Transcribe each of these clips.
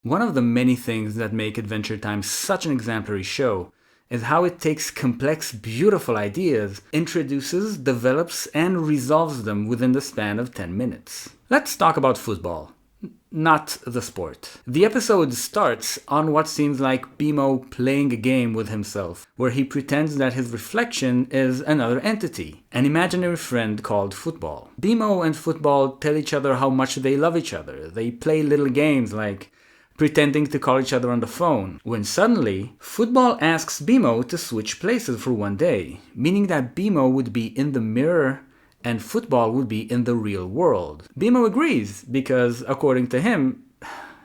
One of the many things that make Adventure Time such an exemplary show is how it takes complex, beautiful ideas, introduces, develops, and resolves them within the span of 10 minutes. Let's talk about football. Not the sport. The episode starts on what seems like BMO playing a game with himself, where he pretends that his reflection is another entity, an imaginary friend called football. BMO and football tell each other how much they love each other. They play little games like pretending to call each other on the phone, when suddenly, football asks BMO to switch places for one day, meaning that BMO would be in the mirror and football would be in the real world. BMO agrees because, according to him,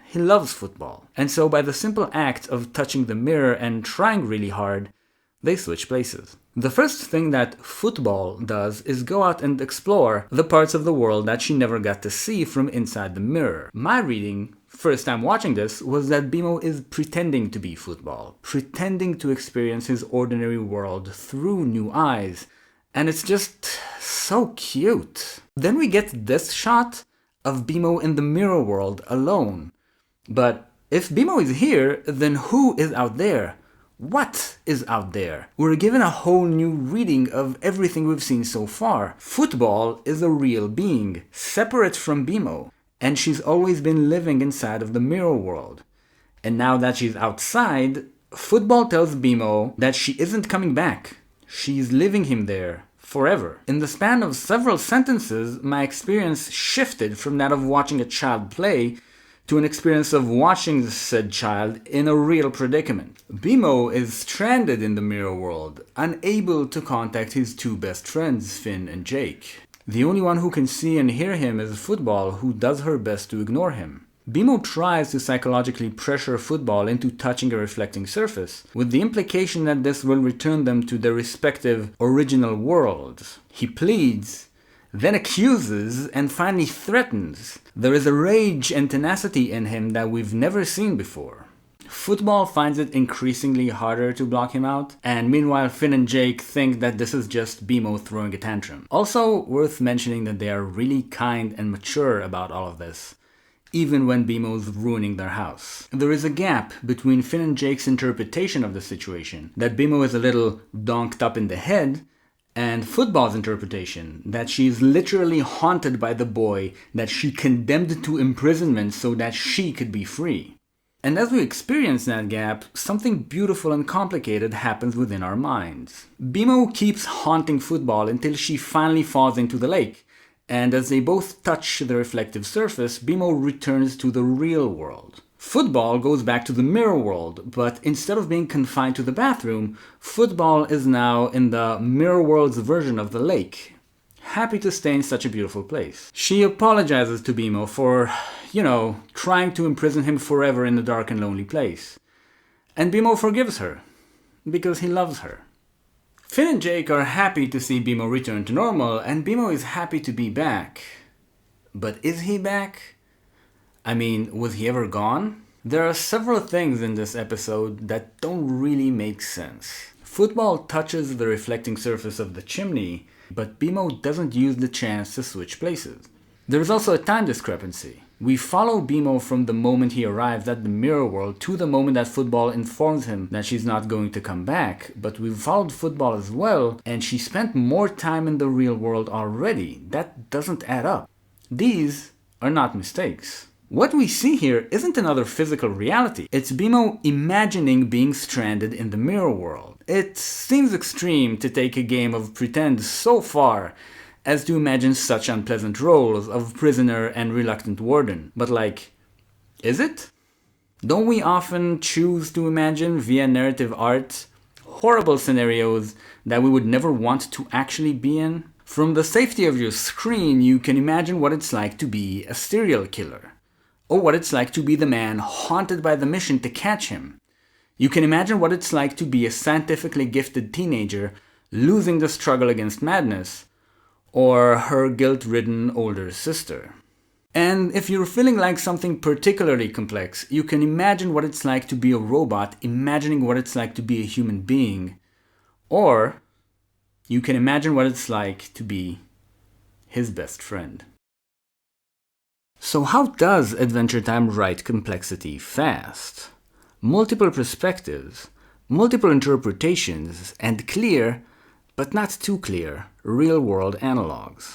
he loves football. And so by the simple act of touching the mirror and trying really hard, they switch places. The first thing that football does is go out and explore the parts of the world that she never got to see from inside the mirror. My reading, first time watching this, was that BMO is pretending to be football, pretending to experience his ordinary world through new eyes. And it's just so cute. Then we get this shot of BMO in the mirror world alone. But if BMO is here, then who is out there? What is out there? We're given a whole new reading of everything we've seen so far. Football is a real being, separate from BMO, and she's always been living inside of the mirror world. And now that she's outside, football tells BMO that she isn't coming back. She's leaving him there forever. In the span of several sentences, my experience shifted from that of watching a child play to an experience of watching said child in a real predicament. BMO is stranded in the mirror world, unable to contact his two best friends, Finn and Jake. The only one who can see and hear him is football, who does her best to ignore him. BMO tries to psychologically pressure football into touching a reflecting surface, with the implication that this will return them to their respective original worlds. He pleads, then accuses, and finally threatens. There is a rage and tenacity in him that we've never seen before. Football finds it increasingly harder to block him out, and meanwhile Finn and Jake think that this is just BMO throwing a tantrum. Also worth mentioning that they are really kind and mature about all of this, even when BMO's ruining their house. There is a gap between Finn and Jake's interpretation of the situation, that BMO is a little donked up in the head, and football's interpretation, that she is literally haunted by the boy that she condemned to imprisonment so that she could be free. And as we experience that gap, something beautiful and complicated happens within our minds. BMO keeps haunting football until she finally falls into the lake, and as they both touch the reflective surface, BMO returns to the real world. Football goes back to the mirror world, but instead of being confined to the bathroom, football is now in the mirror world's version of the lake, happy to stay in such a beautiful place. She apologizes to BMO for, trying to imprison him forever in a dark and lonely place. And BMO forgives her, because he loves her. Finn and Jake are happy to see BMO return to normal, and BMO is happy to be back. But is he back? I mean, was he ever gone? There are several things in this episode that don't really make sense. Football touches the reflecting surface of the chimney, but BMO doesn't use the chance to switch places. There is also a time discrepancy. We follow BMO from the moment he arrives at the mirror world to the moment that football informs him that she's not going to come back, but we've followed football as well, and she spent more time in the real world already. That doesn't add up. These are not mistakes. What we see here isn't another physical reality. It's BMO imagining being stranded in the mirror world. It seems extreme to take a game of pretend so far as to imagine such unpleasant roles of prisoner and reluctant warden. But is it? Don't we often choose to imagine via narrative art horrible scenarios that we would never want to actually be in? From the safety of your screen, you can imagine what it's like to be a serial killer, or what it's like to be the man haunted by the mission to catch him. You can imagine what it's like to be a scientifically gifted teenager losing the struggle against madness, or her guilt-ridden older sister. And if you're feeling like something particularly complex, you can imagine what it's like to be a robot imagining what it's like to be a human being, or you can imagine what it's like to be his best friend. So how does Adventure Time write complexity fast? Multiple perspectives, multiple interpretations, and clear, but not too clear, real-world analogs.